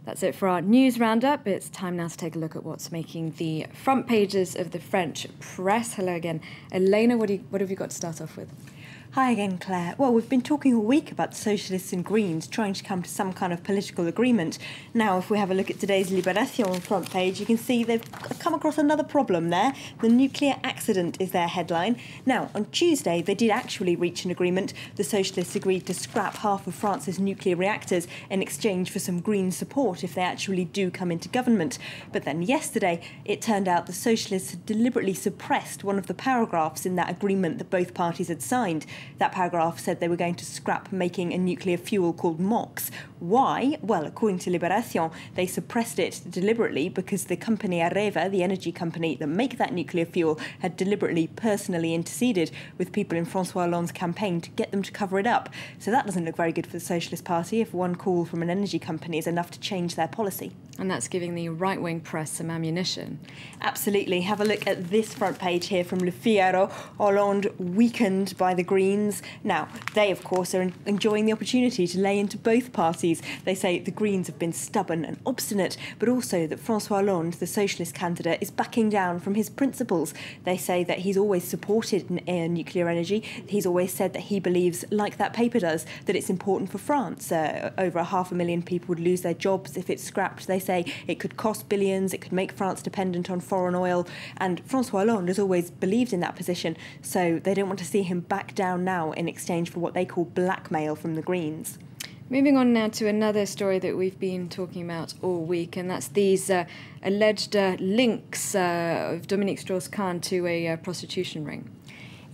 That's it for our news roundup. It's time now to take a look at what's making the front pages of the French press. Hello again. Elena, what have you got to start off with? Hi again, Claire. Well, we've been talking all week about the Socialists and Greens trying to come to some kind of political agreement. Now, if we have a look at today's Libération front page, you can see they've come across another problem there. The nuclear accident is their headline. Now, on Tuesday, they did actually reach an agreement. The Socialists agreed to scrap half of France's nuclear reactors in exchange for some Green support if they actually do come into government. But then yesterday, it turned out the Socialists had deliberately suppressed one of the paragraphs in that agreement that both parties had signed. That paragraph said they were going to scrap making a nuclear fuel called MOX. Why? Well, according to Libération, they suppressed it deliberately because the company Areva, the energy company that make that nuclear fuel, had deliberately personally interceded with people in François Hollande's campaign to get them to cover it up. So that doesn't look very good for the Socialist Party if one call from an energy company is enough to change their policy. And that's giving the right-wing press some ammunition. Absolutely. Have a look at this front page here from Le Figaro. Hollande weakened by the Greens. Now, they, of course, are enjoying the opportunity to lay into both parties. They say the Greens have been stubborn and obstinate, but also that François Hollande, the socialist candidate, is backing down from his principles. They say that he's always supported nuclear energy. He's always said that he believes, like that paper does, that it's important for France. Over 500,000 people would lose their jobs if it's scrapped. They say it could cost billions, it could make France dependent on foreign oil, and François Hollande has always believed in that position, so they don't want to see him back down now in exchange for what they call blackmail from the Greens. Moving on now to another story that we've been talking about all week, and that's these alleged links of Dominique Strauss-Kahn to a prostitution ring.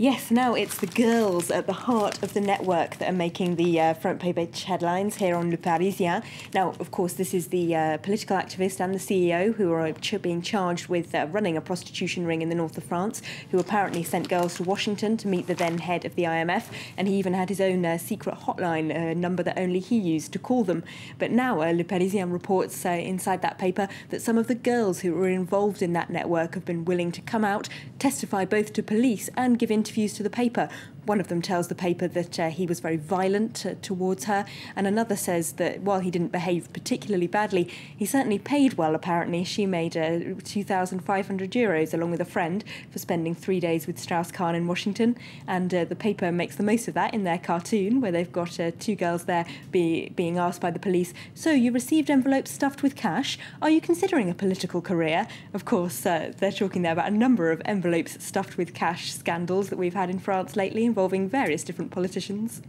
Yes, now it's the girls at the heart of the network that are making the front page headlines here on Le Parisien. Now, of course, this is the political activist and the CEO who are being charged with running a prostitution ring in the north of France, who apparently sent girls to Washington to meet the then head of the IMF, and he even had his own secret hotline number that only he used to call them. But now Le Parisien reports inside that paper that some of the girls who were involved in that network have been willing to come out, testify both to police and give interviews to the paper. One of them tells the paper that he was very violent towards her, and another says that while he didn't behave particularly badly, he certainly paid well, apparently. She made €2,500 along with a friend for spending 3 days with Strauss-Kahn in Washington, and the paper makes the most of that in their cartoon, where they've got two girls there being asked by the police, "So you received envelopes stuffed with cash? Are you considering a political career?" Of course, they're talking there about a number of envelopes stuffed with cash scandals that we've had in France lately, involving various different politicians.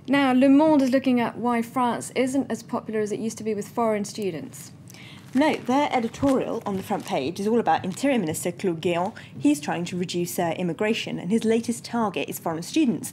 Now, Le Monde is looking at why France isn't as popular as it used to be with foreign students. No, their editorial on the front page is all about Interior Minister Claude Guéant. He's trying to reduce immigration, and his latest target is foreign students.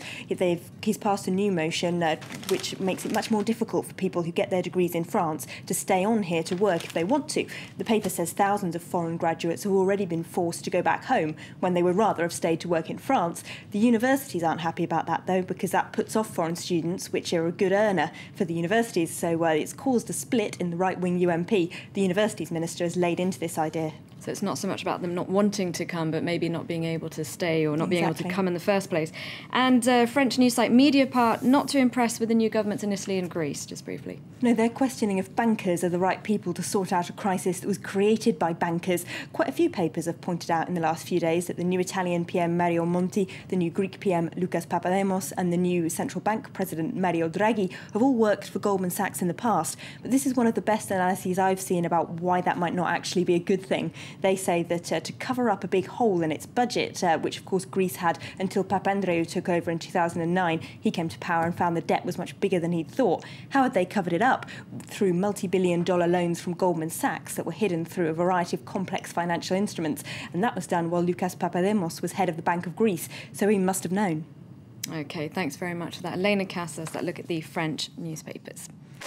He's passed a new motion which makes it much more difficult for people who get their degrees in France to stay on here to work if they want to. The paper says thousands of foreign graduates have already been forced to go back home when they would rather have stayed to work in France. The universities aren't happy about that, though, because that puts off foreign students, which are a good earner for the universities. So it's caused a split in the right-wing UMP. The Universities Minister has laid into this idea. So it's not so much about them not wanting to come, but maybe not being able to stay or not being able to come in the first place. And French news site Mediapart not too impressed with the new governments in Italy and Greece, just briefly. No, they're questioning if bankers are the right people to sort out a crisis that was created by bankers. Quite a few papers have pointed out in the last few days that the new Italian PM Mario Monti, the new Greek PM Lucas Papademos, and the new central bank president Mario Draghi have all worked for Goldman Sachs in the past. But this is one of the best analyses I've seen about why that might not actually be a good thing. They say that to cover up a big hole in its budget, which of course Greece had until Papandreou took over in 2009, he came to power and found the debt was much bigger than he'd thought. How had they covered it up? Through multi-billion-dollar loans from Goldman Sachs that were hidden through a variety of complex financial instruments. And that was done while Lucas Papademos was head of the Bank of Greece, so he must have known. OK, thanks very much for that. Elena Casas, that look at the French newspapers.